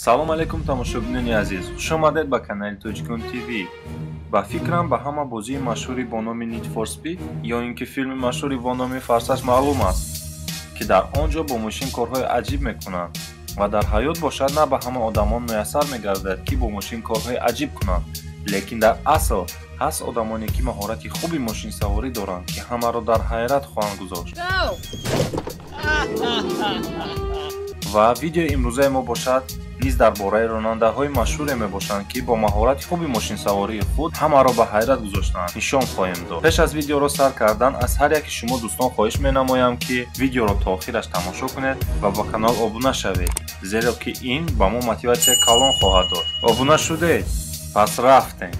салом алейкум тамошобинони азиз, хуш омадед ба канали Tochkun TV. ба фикрам ба ҳама бозии машҳури бо номи Need for Speed ё ин ки филми машҳури бо номи Форсаж маълум аст, ки дар он ҷо бо мошин корҳои аҷиб мекунанд ва дар ҳаёт бошад на ба ҳама одамон муяссар мегардад ки бо мошин корҳои аҷиб кунанд, лекин дар асл ҳаст одамоне ки маҳорати хуби мошинсаворӣ доранд, ки ҳамаро дар ҳайрат хоҳанд гузошт. ва видеои имрӯзаи мо бошад низ дар бораи ронандаҳои машҳуре мебошанд, ки бо маҳорати хуби мошинсавории худ ҳамаро ба ҳайрат гузоштаанд. нишон хоҳем дод. пеш аз видеоро сар кардан аз ҳар яки шумо дӯстон хоҳиш менамоям, ки видеоро то охираш тамошо кунед ва ба канал обуна шавед, зеро ки ин ба мо мотиватсияи калон хоҳад дод. обуна шудед? пас рафтем.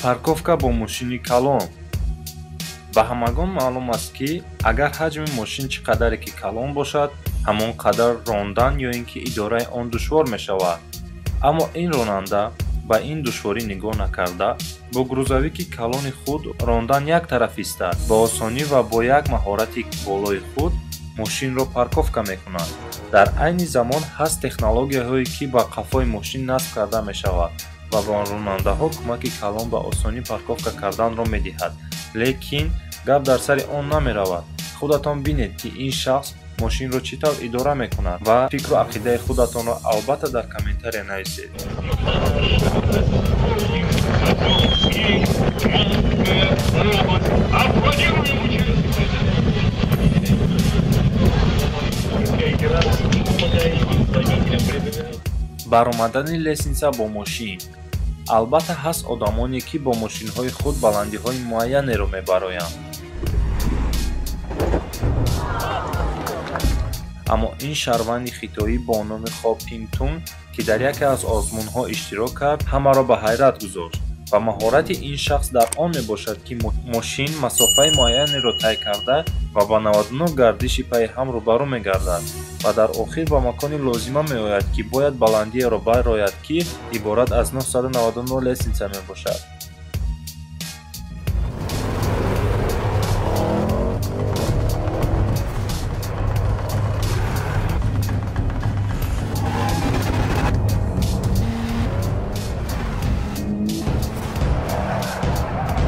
парковка бо мошини калон. ба ҳамагон маълум аст, ки агар ҳаҷми мошин чӣ қадаре ки калон бошад, ҳамон қадар рондан ё ин ки идораи он душвор мешавад. аммо ин ронанда ба ин душворӣ нигоҳ накарда, бо грузовики калони худ рондан яктарафиста ба осонӣ ва бо як маҳорати болои худ мошинро парковка мекунад. дар айни замон ҳаст технологияҳое, ки ба қафои мошин насб карда мешавад ва ба ронандаҳо кӯмаки калон ба осонӣ парковка карданро медиҳад. лекин гап дар сари он намеравад. худатон бинед, ки ин шахс мошинро чӣ тавр идора мекунад ва фикру ақидаи худатонро албатта дар комментария нависед. баромадани лесенса бо мошин. албатта ҳаст одамоне, ки бо мошинҳои худ баландиҳои муайянеро мебароянд. аммо ин шаҳрванди хитоӣ бо номи Хо Пинтун, ки дар яке аз озмунҳо иштирок кард, ҳамаро ба ҳайрат гузошт ва маҳорати ин шахс дар он мебошад, ки мошин масофаи муайянеро тай карда ва ба 99 гардиши пайи ҳам рӯбарӯ мегардад ва дар охир ба макони лозима меояд, ки бояд баландиеро барояд, ки иборат аз 999 лесенса мебошад.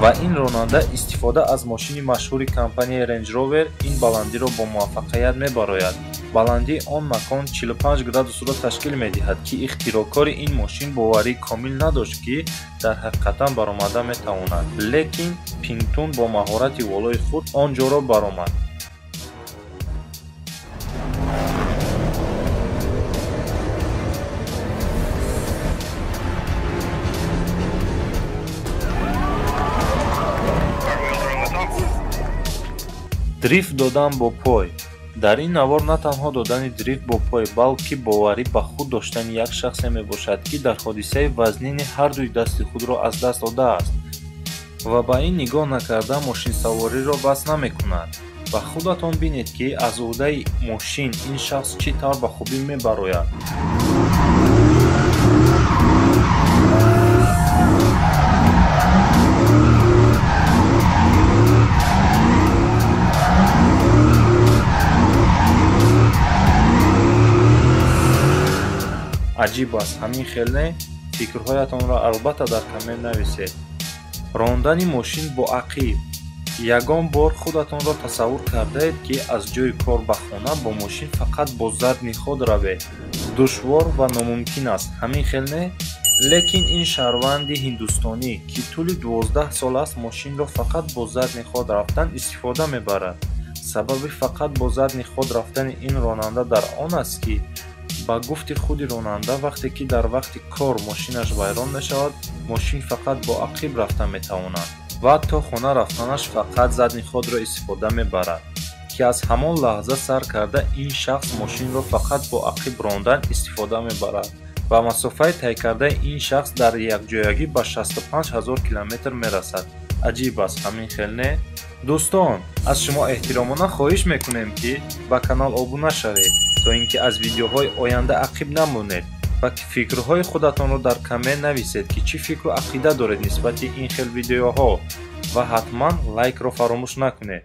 ва ин ронанда истифода аз мошини машҳури компанияи Range Rover ин баландиро бо муваффақият мебарояд. баландии он макон 45 градусро ташкил медиҳад, ки ихтироъкори ин мошин боварии комил надошт, ки дар ҳақиқатан баромада метавонад. лекин Пинтун бо маҳорати волои худ он ҷоро баромад. дрифт додан бо пой. дар ин навор на танҳо додани дрифт бо пой, балки боварӣ ба худ доштани як шахсе мебошад, ки дар ҳодисаи вазнини ҳардуи дасти худро аз даст додааст ва ба ин нигоҳ накарда мошинсавориро бас намекунад. ва худатон бинед, ки аз ӯҳдаи мошин ин шахс чӣ тавр ба хубӣ мебарояд. аҷиб аст, ҳамин хел не? фикрҳоятонро албатта дар коммент нависед. рондани мошин бо ақиб. ягон бор худатонро тасаввур кардаед, ки аз ҷои кор ба хона бо мошин фақат бо задни худ равед? душвор ва номумкин аст, ҳамин хел не? лекин ин шаҳрванди ҳиндустонӣ, ки тӯли 12 сол аст мошинро фақат бо задни худ рафтан истифода мебарад. сабаби фақат бо задни худ рафтани ин ронанда дар он аст, ки ба гуфти худи ронанда, вақте ки дар вақти кор мошинаш вайрон мешавад, мошин фақат бо ақиб рафта метавонад ва то хона рафтанаш фақат задни худро истифода мебарад, ки аз ҳамон лаҳза сар карда ин шахс мошинро фақат бо ақиб рондан истифода мебарад ва масофаи тай кардаи ин шахс дар якҷоягӣ ба 65 000 километр мерасад. аҷиб аст, ҳамин хел не? дӯстон, аз шумо эҳтиромона хоҳиш мекунем, ки ба канал обуна шавед, то ин ки аз видеоҳои оянда ақиб намонед ва фикрҳои худатонро дар коммент нависед, ки чӣ фикру ақида доред нисбати ин хел видеоҳо ва ҳатман лайкро фаромӯш накунед.